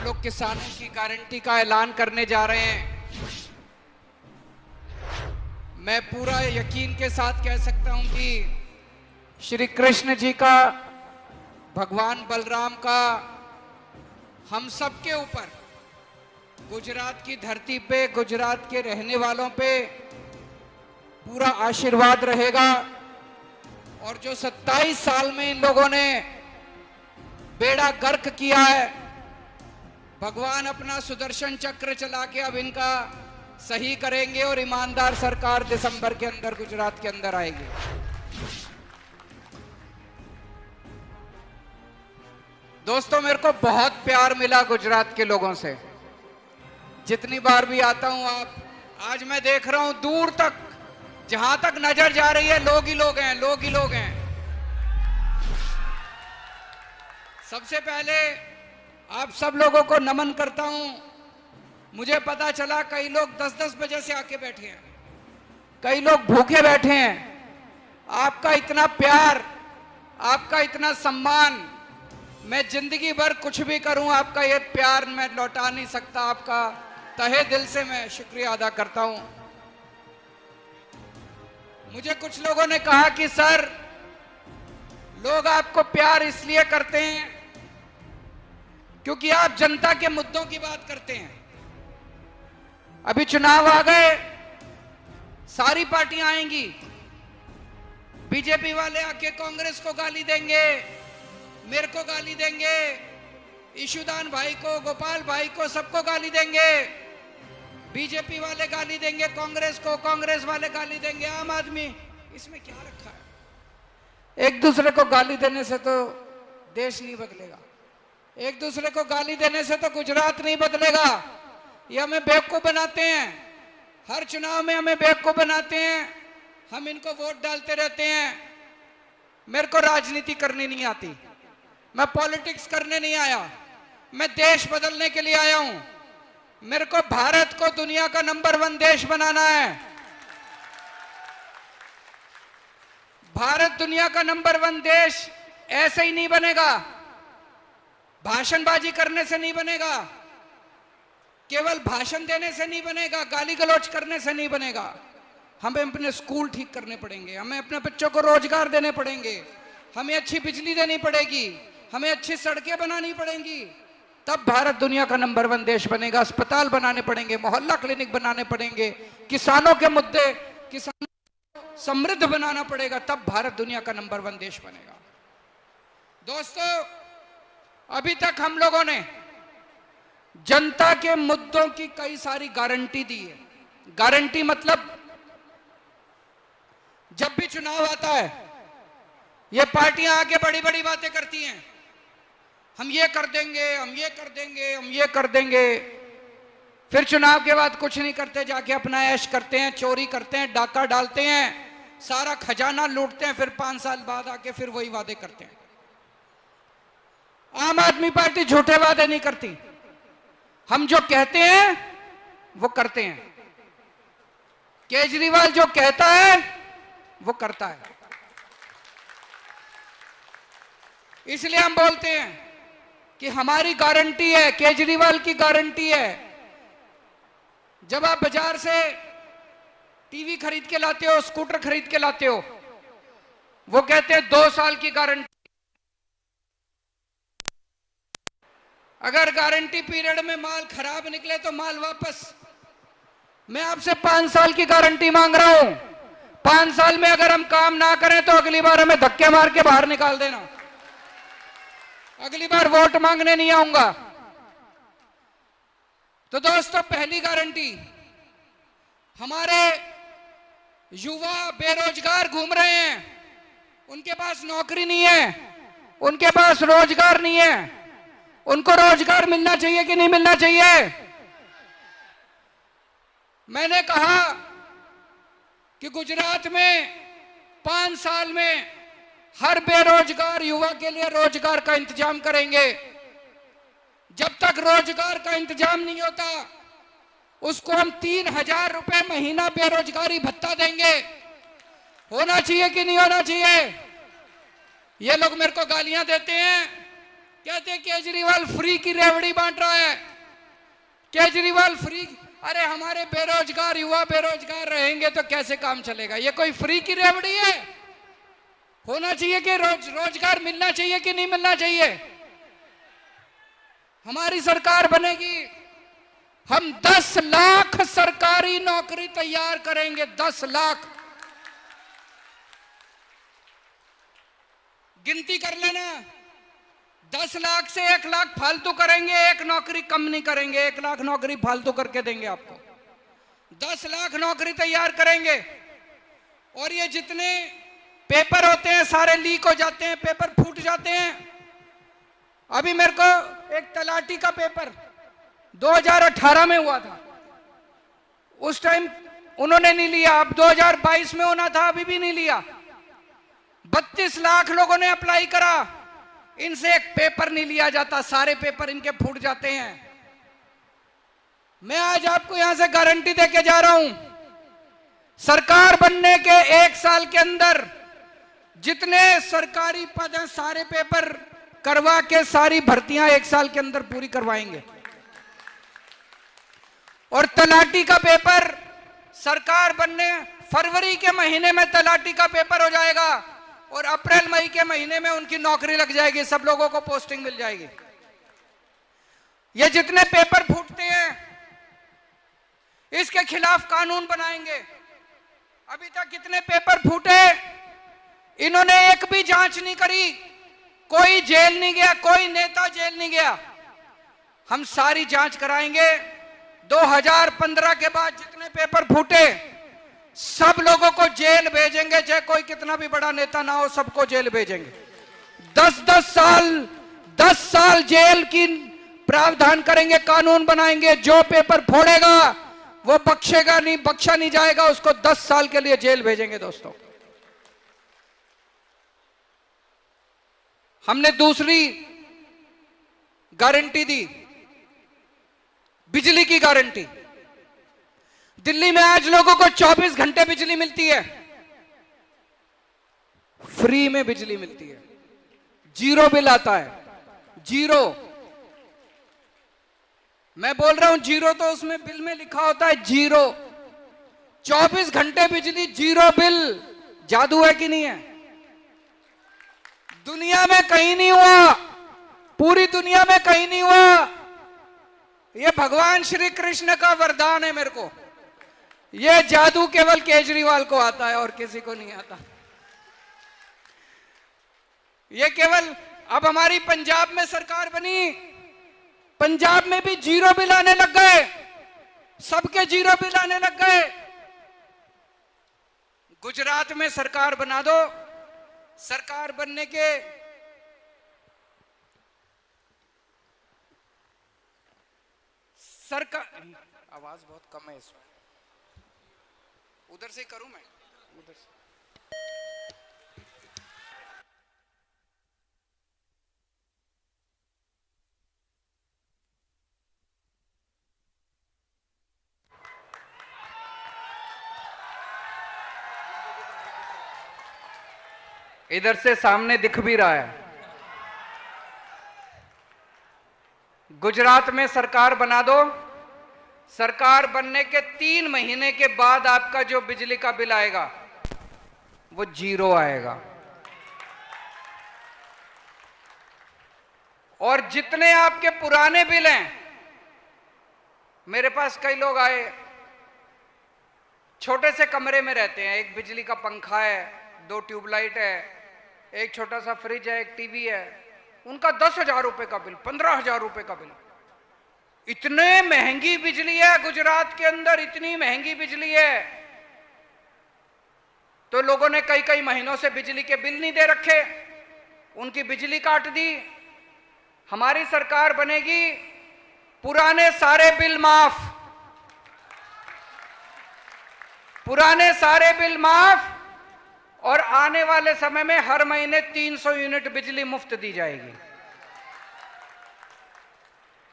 लोग किसानों की गारंटी का ऐलान करने जा रहे हैं। मैं पूरा यकीन के साथ कह सकता हूं कि श्री कृष्ण जी का, भगवान बलराम का हम सब के ऊपर, गुजरात की धरती पे, गुजरात के रहने वालों पे पूरा आशीर्वाद रहेगा। और जो 27 साल में इन लोगों ने बेड़ा गर्क किया है, भगवान अपना सुदर्शन चक्र चला के अब इनका सही करेंगे और ईमानदार सरकार दिसंबर के अंदर गुजरात के अंदर आएगी। दोस्तों, मेरे को बहुत प्यार मिला गुजरात के लोगों से। जितनी बार भी आता हूं, आज मैं देख रहा हूं दूर तक, जहां तक नजर जा रही है लोग ही लोग हैं, लोग ही लोग हैं। सबसे पहले आप सब लोगों को नमन करता हूं। मुझे पता चला कई लोग 10-10 बजे से आके बैठे हैं, कई लोग भूखे बैठे हैं। आपका इतना प्यार, आपका इतना सम्मान, मैं जिंदगी भर कुछ भी करूं, आपका ये प्यार मैं लौटा नहीं सकता। आपका तहे दिल से मैं शुक्रिया अदा करता हूं। मुझे कुछ लोगों ने कहा कि सर, लोग आपको प्यार इसलिए करते हैं क्योंकि आप जनता के मुद्दों की बात करते हैं। अभी चुनाव आ गए, सारी पार्टियां आएंगी, बीजेपी वाले आके कांग्रेस को गाली देंगे, मेरे को गाली देंगे, ईशुदान भाई को, गोपाल भाई को, सबको गाली देंगे। बीजेपी वाले गाली देंगे कांग्रेस को, कांग्रेस वाले गाली देंगे आम आदमी। इसमें क्या रखा है? एक दूसरे को गाली देने से तो देश नहीं बदलेगा, एक दूसरे को गाली देने से तो गुजरात नहीं बदलेगा। ये हमें बेवकूफ बनाते हैं, हर चुनाव में हमें बेवकूफ बनाते हैं, हम इनको वोट डालते रहते हैं। मेरे को राजनीति करनी नहीं आती, मैं पॉलिटिक्स करने नहीं आया, मैं देश बदलने के लिए आया हूं। मेरे को भारत को दुनिया का नंबर 1 देश बनाना है। भारत दुनिया का नंबर 1 देश ऐसे ही नहीं बनेगा, भाषणबाजी करने से नहीं बनेगा, केवल भाषण देने से नहीं बनेगा, गाली गलौज करने से नहीं बनेगा। हमें अपने स्कूल ठीक करने पड़ेंगे, हमें अपने बच्चों को रोजगार देने पड़ेंगे, हमें अच्छी बिजली देनी पड़ेगी, हमें अच्छी सड़कें बनानी पड़ेंगी, तब भारत दुनिया का नंबर 1 देश बनेगा। अस्पताल बनाने पड़ेंगे, मोहल्ला क्लिनिक बनाने पड़ेंगे, किसानों के मुद्दे, किसानों को समृद्ध बनाना पड़ेगा, तब भारत दुनिया का नंबर 1 देश बनेगा। दोस्तों, अभी तक हम लोगों ने जनता के मुद्दों की कई सारी गारंटी दी है। गारंटी मतलब जब भी चुनाव आता है, ये पार्टियां आके बड़ी बड़ी बातें करती हैं, हम ये कर देंगे, हम ये कर देंगे, हम ये कर देंगे। फिर चुनाव के बाद कुछ नहीं करते, जाके अपना ऐश करते हैं, चोरी करते हैं, डाका डालते हैं, सारा खजाना लूटते हैं, फिर 5 साल बाद आके फिर वही वादे करते हैं। आम आदमी पार्टी झूठे वादे नहीं करती, हम जो कहते हैं वो करते हैं। केजरीवाल जो कहता है वो करता है, इसलिए हम बोलते हैं कि हमारी गारंटी है, केजरीवाल की गारंटी है। जब आप बाजार से टीवी खरीद के लाते हो, स्कूटर खरीद के लाते हो, वो कहते हैं 2 साल की गारंटी। अगर गारंटी पीरियड में माल खराब निकले तो माल वापस। मैं आपसे 5 साल की गारंटी मांग रहा हूं। 5 साल में अगर हम काम ना करें तो अगली बार हमें धक्के मार के बाहर निकाल देना, अगली बार वोट मांगने नहीं आऊंगा। तो दोस्तों, पहली गारंटी, हमारे युवा बेरोजगार घूम रहे हैं, उनके पास नौकरी नहीं है, उनके पास रोजगार नहीं है, उनको रोजगार मिलना चाहिए कि नहीं मिलना चाहिए? मैंने कहा कि गुजरात में 5 साल में हर बेरोजगार युवा के लिए रोजगार का इंतजाम करेंगे। जब तक रोजगार का इंतजाम नहीं होता, उसको हम 3,000 रुपए महीना बेरोजगारी भत्ता देंगे। होना चाहिए कि नहीं होना चाहिए? ये लोग मेरे को गालियां देते हैं कहते केजरीवाल फ्री की रेवड़ी बांट रहा है, केजरीवाल फ्री। अरे हमारे बेरोजगार युवा बेरोजगार रहेंगे तो कैसे काम चलेगा? ये कोई फ्री की रेवड़ी है? होना चाहिए कि रोजगार मिलना चाहिए कि नहीं मिलना चाहिए? हमारी सरकार बनेगी, हम 10 लाख सरकारी नौकरी तैयार करेंगे। 10 लाख, गिनती कर लेना। 10 लाख से 1 लाख फालतू करेंगे, 1 नौकरी कम नहीं करेंगे। 1 लाख नौकरी फालतू करके देंगे आपको। 10 लाख नौकरी तैयार करेंगे। और ये जितने पेपर होते हैं सारे लीक हो जाते हैं, पेपर फूट जाते हैं। अभी मेरे को एक तलाटी का पेपर 2018 में हुआ था, उस टाइम उन्होंने नहीं लिया। अब 2022 में होना था, अभी भी नहीं लिया। 32 लाख लोगों ने अप्लाई करा, इनसे एक पेपर नहीं लिया जाता, सारे पेपर इनके फूट जाते हैं। मैं आज आपको यहां से गारंटी देके जा रहा हूं, सरकार बनने के 1 साल के अंदर जितने सरकारी पद हैं सारे पेपर करवा के सारी भर्तियां 1 साल के अंदर पूरी करवाएंगे। और तलाटी का पेपर सरकार बनने फरवरी के महीने में तलाटी का पेपर हो जाएगा और अप्रैल मई के महीने में उनकी नौकरी लग जाएगी, सब लोगों को पोस्टिंग मिल जाएगी। ये जितने पेपर फूटते हैं इसके खिलाफ कानून बनाएंगे। अभी तक कितने पेपर फूटे, इन्होंने एक भी जांच नहीं करी, कोई जेल नहीं गया, कोई नेता जेल नहीं गया। हम सारी जांच कराएंगे। 2015 के बाद जितने पेपर फूटे सब लोगों को जेल भेजेंगे, चाहे कोई कितना भी बड़ा नेता ना हो, सबको जेल भेजेंगे। 10 साल जेल की प्रावधान करेंगे, कानून बनाएंगे। जो पेपर फोड़ेगा वो बख्शेगा नहीं, बख्शा नहीं जाएगा, उसको 10 साल के लिए जेल भेजेंगे। दोस्तों, हमने दूसरी गारंटी दी, बिजली की गारंटी। दिल्ली में आज लोगों को 24 घंटे बिजली मिलती है, फ्री में बिजली मिलती है, जीरो बिल आता है। जीरो, मैं बोल रहा हूं जीरो, तो उसमें बिल में लिखा होता है जीरो। 24 घंटे बिजली, जीरो बिल। जादू है कि नहीं है? दुनिया में कहीं नहीं हुआ, पूरी दुनिया में कहीं नहीं हुआ। ये भगवान श्री कृष्ण का वरदान है मेरे को। ये जादू केवल केजरीवाल को आता है और किसी को नहीं आता। ये केवल, अब हमारी पंजाब में सरकार बनी, पंजाब में भी जीरो बिल आने लग गए, सबके जीरो बिल आने लग गए। गुजरात में सरकार बना दो, सरकार बनने के सरकार, आवाज बहुत कम है इसमें, उधर से करूं मैं, उधर से। इधर से सामने दिख भी रहा है। गुजरात में सरकार बना दो, सरकार बनने के 3 महीने के बाद आपका जो बिजली का बिल आएगा वो जीरो आएगा। और जितने आपके पुराने बिल हैं, मेरे पास कई लोग आए, छोटे से कमरे में रहते हैं, एक बिजली का पंखा है, 2 ट्यूबलाइट है, एक छोटा सा फ्रिज है, एक टीवी है, उनका 10,000 रुपए का बिल, 15,000 रुपए का बिल। इतने महंगी बिजली है गुजरात के अंदर, इतनी महंगी बिजली है, तो लोगों ने कई कई महीनों से बिजली के बिल नहीं दे रखे, उनकी बिजली काट दी। हमारी सरकार बनेगी, पुराने सारे बिल माफ, पुराने सारे बिल माफ, और आने वाले समय में हर महीने 300 यूनिट बिजली मुफ्त दी जाएगी।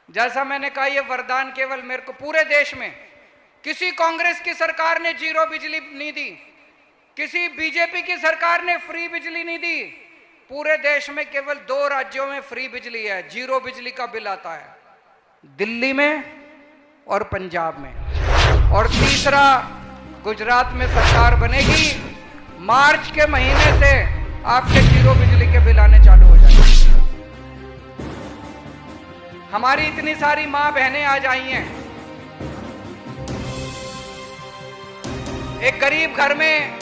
जैसा मैंने कहा, यह वरदान केवल मेरे को, पूरे देश में किसी कांग्रेस की सरकार ने जीरो बिजली नहीं दी, किसी बीजेपी की सरकार ने फ्री बिजली नहीं दी, पूरे देश में केवल 2 राज्यों में फ्री बिजली है, 0 बिजली का बिल आता है, दिल्ली में और पंजाब में। और तीसरा, गुजरात में सरकार बनेगी, मार्च के महीने से आपके 0 बिजली के बिल आने चालू हो जाएंगे। हमारी इतनी सारी मां बहनें आज आई हैं। एक गरीब घर में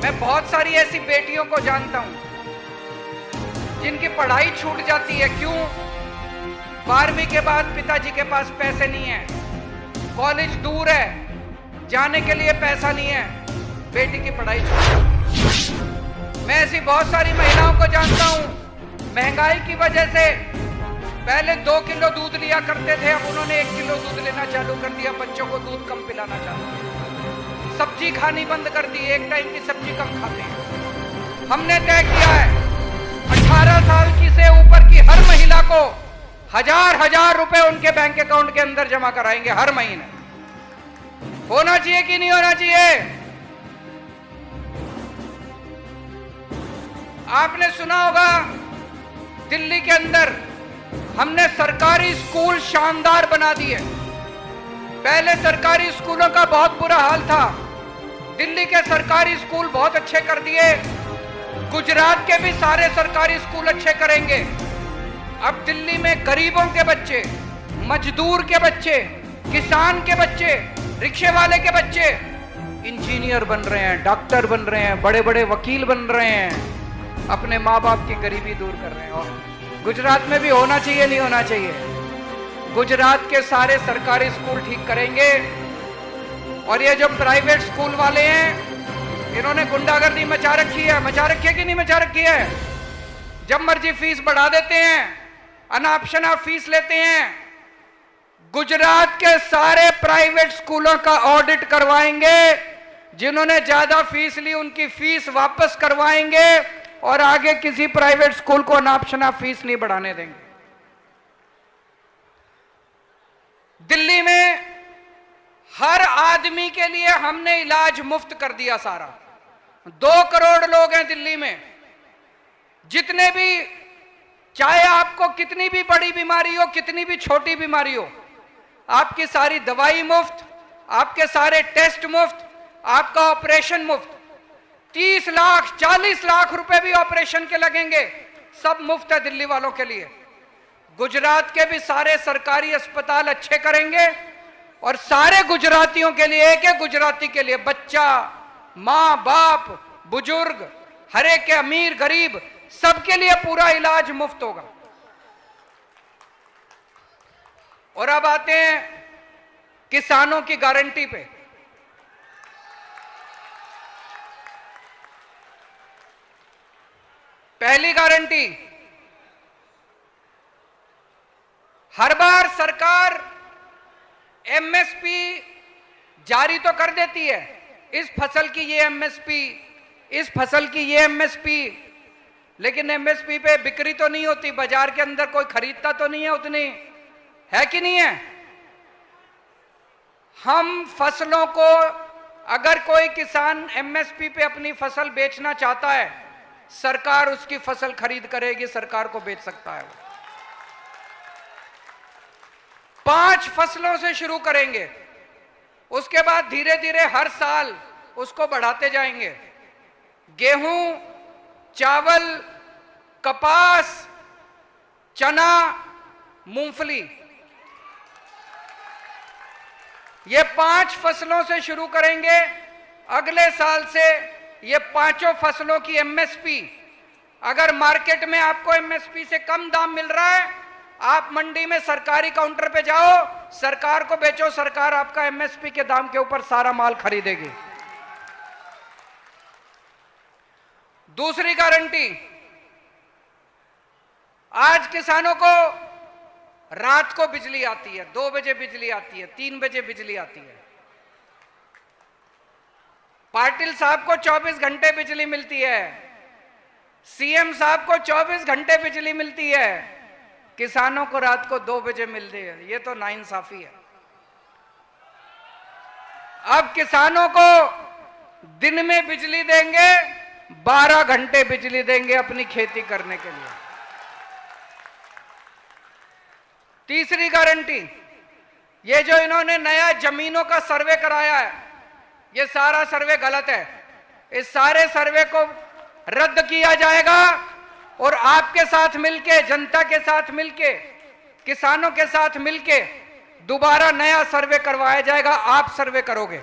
मैं बहुत सारी ऐसी बेटियों को जानता हूं जिनकी पढ़ाई छूट जाती है। क्यों? 12वीं के बाद पिताजी के पास पैसे नहीं है, कॉलेज दूर है, जाने के लिए पैसा नहीं है, बेटी की पढ़ाई छूट जाती है। मैं ऐसी बहुत सारी महिलाओं को जानता हूं, महंगाई की वजह से पहले 2 किलो दूध लिया करते थे, अब उन्होंने 1 किलो दूध लेना चालू कर दिया, बच्चों को दूध कम पिलाना चालू किया, सब्जी खानी बंद कर दी, एक टाइम की सब्जी कम खाते हैं। हमने तय किया है 18 साल की से ऊपर की हर महिला को 1000 रुपए उनके बैंक अकाउंट के अंदर जमा कराएंगे हर महीने। होना चाहिए कि नहीं होना चाहिए? आपने सुना होगा दिल्ली के अंदर हमने सरकारी स्कूल शानदार बना दिए। पहले सरकारी स्कूलों का बहुत बुरा हाल था, दिल्ली के सरकारी स्कूल बहुत अच्छे कर दिए। गुजरात के भी सारे सरकारी स्कूल अच्छे करेंगे। अब दिल्ली में गरीबों के बच्चे, मजदूर के बच्चे, किसान के बच्चे, रिक्शे वाले के बच्चे इंजीनियर बन रहे हैं, डॉक्टर बन रहे हैं, बड़े बड़े वकील बन रहे हैं, अपने माँ बाप की गरीबी दूर कर रहे हैं। और गुजरात में भी होना चाहिए, नहीं होना चाहिए? गुजरात के सारे सरकारी स्कूल ठीक करेंगे। और ये जो प्राइवेट स्कूल वाले हैं, इन्होंने गुंडागर्दी मचा रखी है कि नहीं मचा रखी है? जब मर्जी फीस बढ़ा देते हैं, अनापशना फीस लेते हैं। गुजरात के सारे प्राइवेट स्कूलों का ऑडिट करवाएंगे, जिन्होंने ज्यादा फीस ली उनकी फीस वापस करवाएंगे और आगे किसी प्राइवेट स्कूल को अनापशना फीस नहीं बढ़ाने देंगे। दिल्ली में हर आदमी के लिए हमने इलाज मुफ्त कर दिया सारा। 2 करोड़ लोग हैं दिल्ली में, जितने भी, चाहे आपको कितनी भी बड़ी बीमारी हो, कितनी भी छोटी बीमारी हो, आपकी सारी दवाई मुफ्त, आपके सारे टेस्ट मुफ्त, आपका ऑपरेशन मुफ्त। 30 लाख 40 लाख रुपए भी ऑपरेशन के लगेंगे, सब मुफ्त है दिल्ली वालों के लिए। गुजरात के भी सारे सरकारी अस्पताल अच्छे करेंगे और सारे गुजरातियों के लिए, एक एक गुजराती के लिए, बच्चा, मां बाप, बुजुर्ग, हर एक के, अमीर गरीब, सबके लिए पूरा इलाज मुफ्त होगा। और अब आते हैं किसानों की गारंटी पे। पहली गारंटी, हर बार सरकार एमएसपी जारी तो कर देती है, इस फसल की ये एमएसपी, इस फसल की ये एमएसपी, लेकिन एमएसपी पे बिक्री तो नहीं होती, बाजार के अंदर कोई खरीदता तो नहीं है उतनी, है कि नहीं है? हम फसलों को, अगर कोई किसान एमएसपी पे अपनी फसल बेचना चाहता है, सरकार उसकी फसल खरीद करेगी, सरकार को बेच सकता है। 5 फसलों से शुरू करेंगे, उसके बाद धीरे धीरे हर साल उसको बढ़ाते जाएंगे। गेहूं, चावल, कपास, चना, मूंगफली, ये 5 फसलों से शुरू करेंगे। अगले साल से ये 5 फसलों की एमएसपी, अगर मार्केट में आपको एमएसपी से कम दाम मिल रहा है, आप मंडी में सरकारी काउंटर पे जाओ, सरकार को बेचो, सरकार आपका एमएसपी के दाम के ऊपर सारा माल खरीदेगी। दूसरी गारंटी, आज किसानों को रात को बिजली आती है, 2 बजे बिजली आती है, 3 बजे बिजली आती है। पाटिल साहब को 24 घंटे बिजली मिलती है, सीएम साहब को 24 घंटे बिजली मिलती है, किसानों को रात को 2 बजे मिलती है। ये तो नाइंसाफी है। अब किसानों को दिन में बिजली देंगे 12 घंटे बिजली देंगे अपनी खेती करने के लिए। तीसरी गारंटी, ये जो इन्होंने नया जमीनों का सर्वे कराया है, ये सारा सर्वे गलत है। इस सारे सर्वे को रद्द किया जाएगा और आपके साथ मिलके, जनता के साथ मिलके, किसानों के साथ मिलके दोबारा नया सर्वे करवाया जाएगा। आप सर्वे करोगे।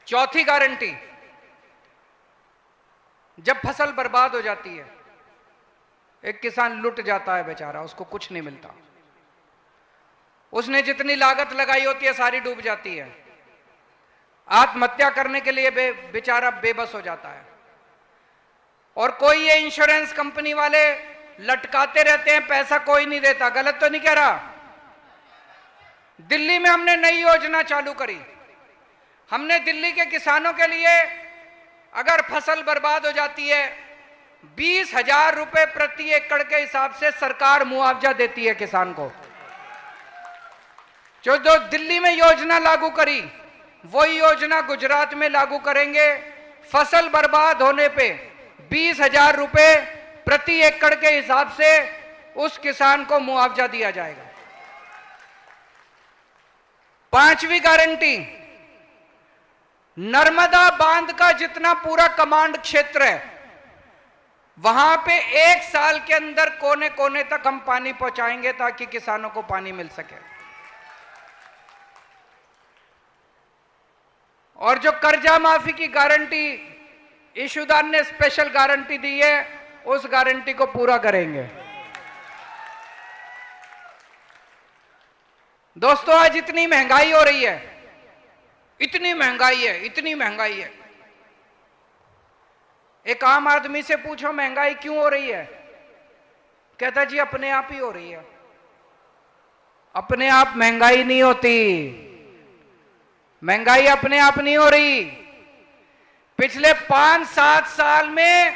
चौथी गारंटी, जब फसल बर्बाद हो जाती है, एक किसान लुट जाता है बेचारा, उसको कुछ नहीं मिलता, उसने जितनी लागत लगाई होती है सारी डूब जाती है, आत्महत्या करने के लिए बेचारा बेबस हो जाता है, और कोई ये इंश्योरेंस कंपनी वाले लटकाते रहते हैं, पैसा कोई नहीं देता। गलत तो नहीं कह रहा? दिल्ली में हमने नई योजना चालू करी। हमने दिल्ली के किसानों के लिए अगर फसल बर्बाद हो जाती है 20,000 रुपए प्रति एकड़ के हिसाब से सरकार मुआवजा देती है किसान को। जो दिल्ली में योजना लागू करी वही योजना गुजरात में लागू करेंगे। फसल बर्बाद होने पे 20,000 रुपए प्रति एकड़ के हिसाब से उस किसान को मुआवजा दिया जाएगा। पांचवी गारंटी, नर्मदा बांध का जितना पूरा कमांड क्षेत्र है वहां पे 1 साल के अंदर कोने कोने तक हम पानी पहुंचाएंगे ताकि किसानों को पानी मिल सके। और जो कर्जा माफी की गारंटी इशूदान ने स्पेशल गारंटी दी है, उस गारंटी को पूरा करेंगे। दोस्तों, आज इतनी महंगाई हो रही है, इतनी महंगाई है, इतनी महंगाई है। एक आम आदमी से पूछो महंगाई क्यों हो रही है, कहता जी अपने आप ही हो रही है। अपने आप महंगाई नहीं होती, महंगाई अपने आप नहीं हो रही। पिछले 5-7 साल में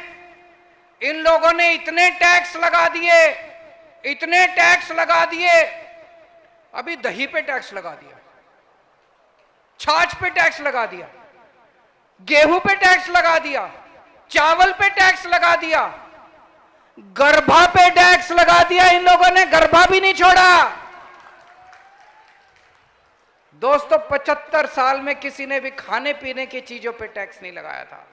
इन लोगों ने इतने टैक्स लगा दिए, इतने टैक्स लगा दिए। अभी दही पे टैक्स लगा दिया, छाछ पे टैक्स लगा दिया, गेहूं पे टैक्स लगा दिया, चावल पे टैक्स लगा दिया, गर्भा पे टैक्स लगा दिया। इन लोगों ने गर्भा भी नहीं छोड़ा। दोस्तों, 75 साल में किसी ने भी खाने पीने की चीजों पे टैक्स नहीं लगाया था।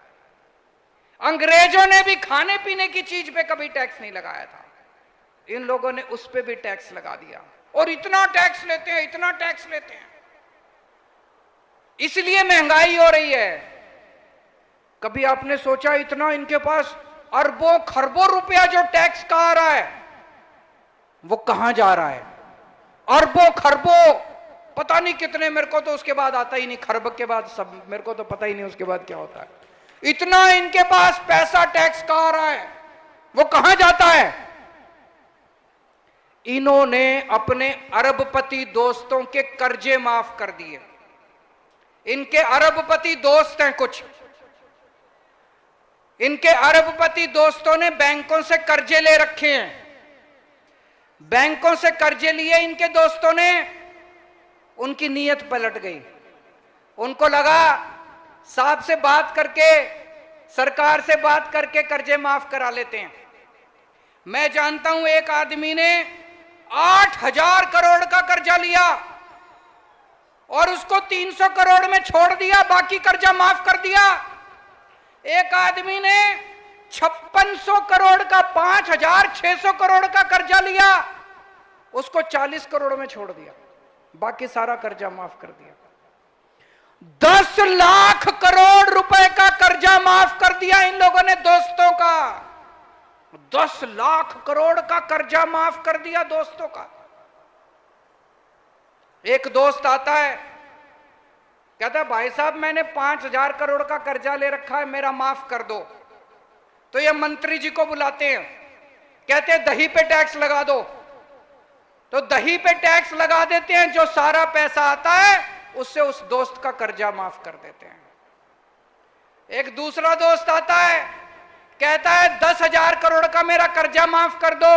अंग्रेजों ने भी खाने पीने की चीज पे कभी टैक्स नहीं लगाया था। इन लोगों ने उस पे भी टैक्स लगा दिया, और इतना टैक्स लेते हैं, इतना टैक्स लेते हैं। इसलिए महंगाई हो रही है। कभी आपने सोचा इतना इनके पास अरबों खरबों रुपया जो टैक्स का आ रहा है वो कहां जा रहा है? अरबों खरबों, पता नहीं कितने, मेरे को तो उसके बाद आता ही नहीं, खरब के बाद सब मेरे को तो पता ही नहीं उसके बाद क्या होता है। इतना इनके पास पैसा टैक्स का आ रहा है, वो कहां जाता है? इन्होंने अपने अरबपति दोस्तों के कर्जे माफ कर दिए। इनके अरबपति दोस्त हैं कुछ, इनके अरबपति दोस्तों ने बैंकों से कर्जे ले रखे हैं। बैंकों से कर्जे लिए इनके दोस्तों ने, उनकी नीयत पलट गई। उनको लगा साहब से बात करके, सरकार से बात करके कर्जे माफ करा लेते हैं। मैं जानता हूं एक आदमी ने 8,000 करोड़ का कर्जा लिया और उसको 300 करोड़ में छोड़ दिया, बाकी कर्जा माफ कर दिया। एक आदमी ने 5600 करोड़ का 5,600 करोड़ का कर्जा लिया, उसको 40 करोड़ में छोड़ दिया, बाकी सारा कर्जा माफ कर दिया। 10 लाख करोड़ रुपए का कर्जा माफ कर दिया इन लोगों ने दोस्तों का। 10 लाख करोड़ का कर्जा माफ कर दिया दोस्तों का। एक दोस्त आता है, कहता है भाई साहब मैंने 5,000 करोड़ का कर्जा ले रखा है, मेरा माफ कर दो। तो ये मंत्री जी को बुलाते हैं, कहते हैं दही पे टैक्स लगा दो। तो दही पे टैक्स लगा देते हैं, जो सारा पैसा आता है उससे उस दोस्त का कर्जा माफ कर देते हैं। एक दूसरा दोस्त आता है, कहता है 10,000 करोड़ का मेरा कर्जा माफ कर दो।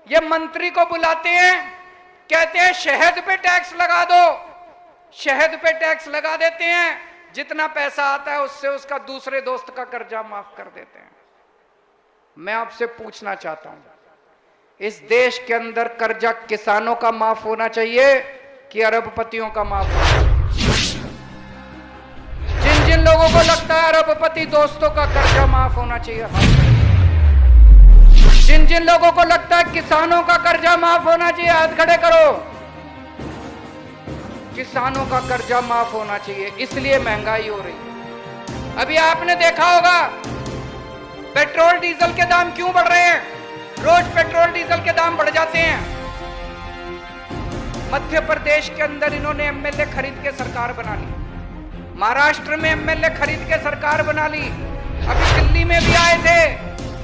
ये मंत्री को बुलाते हैं, कहते हैं शहद पे टैक्स लगा दो। शहद पे टैक्स लगा देते हैं, जितना पैसा आता है उससे उसका दूसरे दोस्त का कर्जा माफ कर देते हैं। मैं आपसे पूछना चाहता हूं, इस देश के अंदर कर्जा किसानों का माफ होना चाहिए कि अरबपतियों का माफ होना चाहिए? जिन जिन लोगों को लगता है अरबपति दोस्तों का कर्जा माफ होना चाहिए, जिन जिन लोगों को लगता है किसानों का कर्जा माफ होना चाहिए, हाथ खड़े करो। किसानों का कर्जा माफ होना चाहिए, इसलिए महंगाई हो रही है। अभी आपने देखा होगा पेट्रोल डीजल के दाम क्यों बढ़ रहे हैं? रोज पेट्रोल डीजल के दाम बढ़ जाते हैं। मध्य प्रदेश के अंदर इन्होंने एमएलए खरीद के सरकार बना ली, महाराष्ट्र में एमएलए खरीद के सरकार बना ली, अभी दिल्ली में भी आए थे,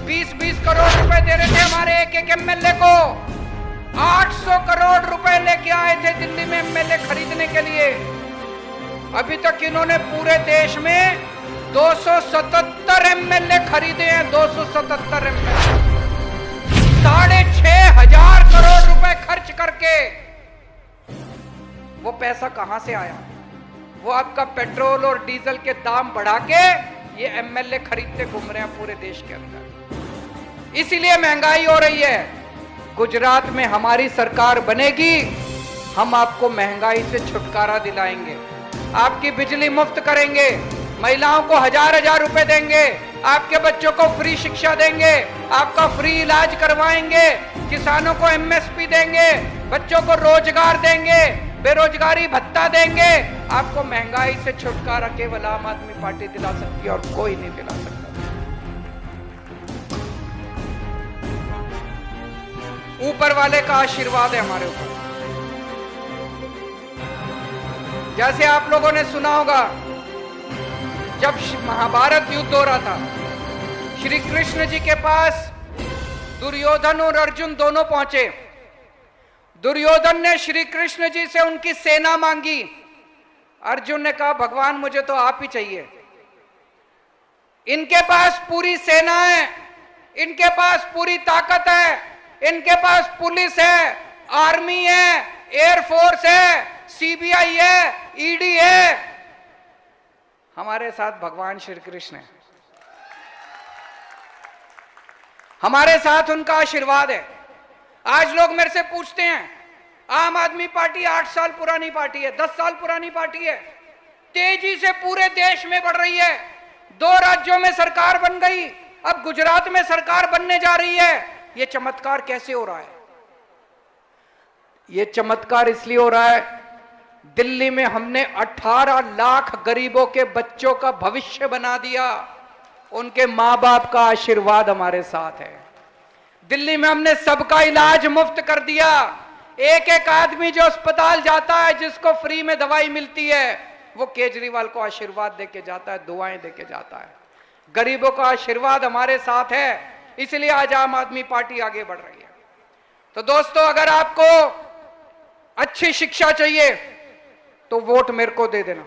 20-20 करोड़ रुपए दे रहे थे हमारे एक एक एमएलए को। 800 करोड़ रुपए लेके आए थे दिल्ली में एमएलए खरीदने के लिए। अभी तक इन्होंने पूरे देश में 277 एमएलए खरीदे हैं, 277 एमएलए, 6,500 करोड़ रुपए खर्च करके। वो पैसा कहां से आया? वो आपका पेट्रोल और डीजल के दाम बढ़ा के ये एमएलए खरीदते घूम रहे हैं पूरे देश के अंदर, इसीलिए महंगाई हो रही है। गुजरात में हमारी सरकार बनेगी, हम आपको महंगाई से छुटकारा दिलाएंगे, आपकी बिजली मुफ्त करेंगे, महिलाओं को 1000-1000 रुपए देंगे, आपके बच्चों को फ्री शिक्षा देंगे, आपका फ्री इलाज करवाएंगे, किसानों को एमएसपी देंगे, बच्चों को रोजगार देंगे, बेरोजगारी भत्ता देंगे। आपको महंगाई से छुटकारा केवल आम आदमी पार्टी दिला सकती है और कोई नहीं दिला सकता। ऊपर वाले का आशीर्वाद है हमारे ऊपर। जैसे आप लोगों ने सुना होगा, जब महाभारत युद्ध हो रहा था, श्री कृष्ण जी के पास दुर्योधन और अर्जुन दोनों पहुंचे। दुर्योधन ने श्री कृष्ण जी से उनकी सेना मांगी। अर्जुन ने कहा, भगवान मुझे तो आप ही चाहिए, इनके पास पूरी सेना है, इनके पास पूरी ताकत है, इनके पास पुलिस है, आर्मी है, एयरफोर्स है, सीबीआई है, ईडी है। हमारे साथ भगवान श्री कृष्ण है, हमारे साथ उनका आशीर्वाद है। आज लोग मेरे से पूछते हैं, आम आदमी पार्टी 8 साल पुरानी पार्टी है, 10 साल पुरानी पार्टी है, तेजी से पूरे देश में बढ़ रही है, 2 राज्यों में सरकार बन गई, अब गुजरात में सरकार बनने जा रही है। ये चमत्कार कैसे हो रहा है? ये चमत्कार इसलिए हो रहा है, दिल्ली में हमने 18 लाख गरीबों के बच्चों का भविष्य बना दिया, उनके मां बाप का आशीर्वाद हमारे साथ है। दिल्ली में हमने सबका इलाज मुफ्त कर दिया। एक एक आदमी जो अस्पताल जाता है, जिसको फ्री में दवाई मिलती है, वो केजरीवाल को आशीर्वाद देके जाता है, दुआएं देके जाता है। गरीबों का आशीर्वाद हमारे साथ है, इसलिए आज आम आदमी पार्टी आगे बढ़ रही है। तो दोस्तों, अगर आपको अच्छी शिक्षा चाहिए तो वोट मेरे को दे देना,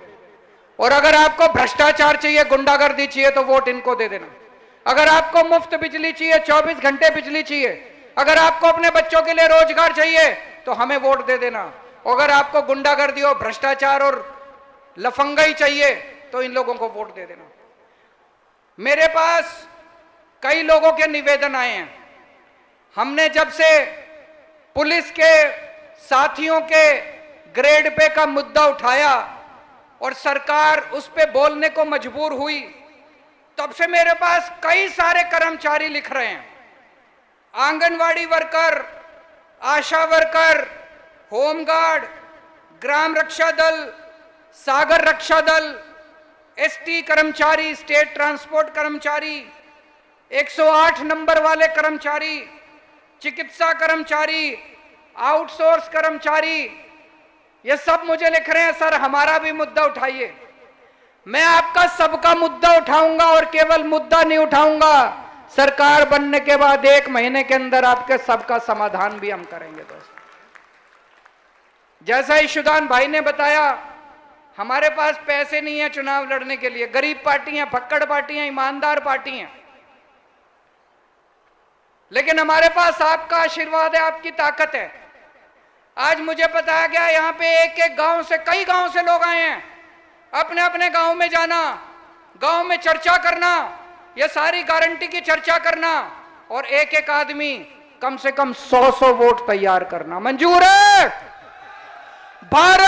और अगर आपको भ्रष्टाचार चाहिए, गुंडागर्दी चाहिए, तो वोट इनको दे देना। अगर आपको मुफ्त बिजली चाहिए, 24 घंटे बिजली चाहिए, अगर आपको अपने बच्चों के लिए रोजगार चाहिए, तो हमें वोट दे देना। अगर आपको गुंडागर्दी और भ्रष्टाचार और लफंगाई चाहिए, तो इन लोगों को वोट दे देना। मेरे पास कई लोगों के निवेदन आए हैं। हमने जब से पुलिस के साथियों के ग्रेड पे का मुद्दा उठाया और सरकार उस पे बोलने को मजबूर हुई, तब से मेरे पास कई सारे कर्मचारी लिख रहे हैं, आंगनवाड़ी वर्कर, आशा वर्कर, होमगार्ड, ग्राम रक्षा दल, सागर रक्षा दल, एसटी कर्मचारी, स्टेट ट्रांसपोर्ट कर्मचारी, 108 नंबर वाले कर्मचारी, चिकित्सा कर्मचारी, आउटसोर्स कर्मचारी, ये सब मुझे लिख रहे हैं, सर हमारा भी मुद्दा उठाइए। मैं आपका सबका मुद्दा उठाऊंगा, और केवल मुद्दा नहीं उठाऊंगा, सरकार बनने के बाद 1 महीने के अंदर आपके सबका समाधान भी हम करेंगे। दोस्तों, जैसा ईशुदान भाई ने बताया, हमारे पास पैसे नहीं है चुनाव लड़ने के लिए, गरीब पार्टी हैं, फक्कड़ पार्टी हैं, ईमानदार पार्टी हैं, लेकिन हमारे पास आपका आशीर्वाद है, आपकी ताकत है। आज मुझे बताया गया, यहां पे एक एक गांव से, कई गांव से लोग आए हैं, अपने अपने गांव में जाना, गांव में चर्चा करना, ये सारी गारंटी की चर्चा करना और एक एक आदमी कम से कम 100 वोट तैयार करना। मंजूर है? भारत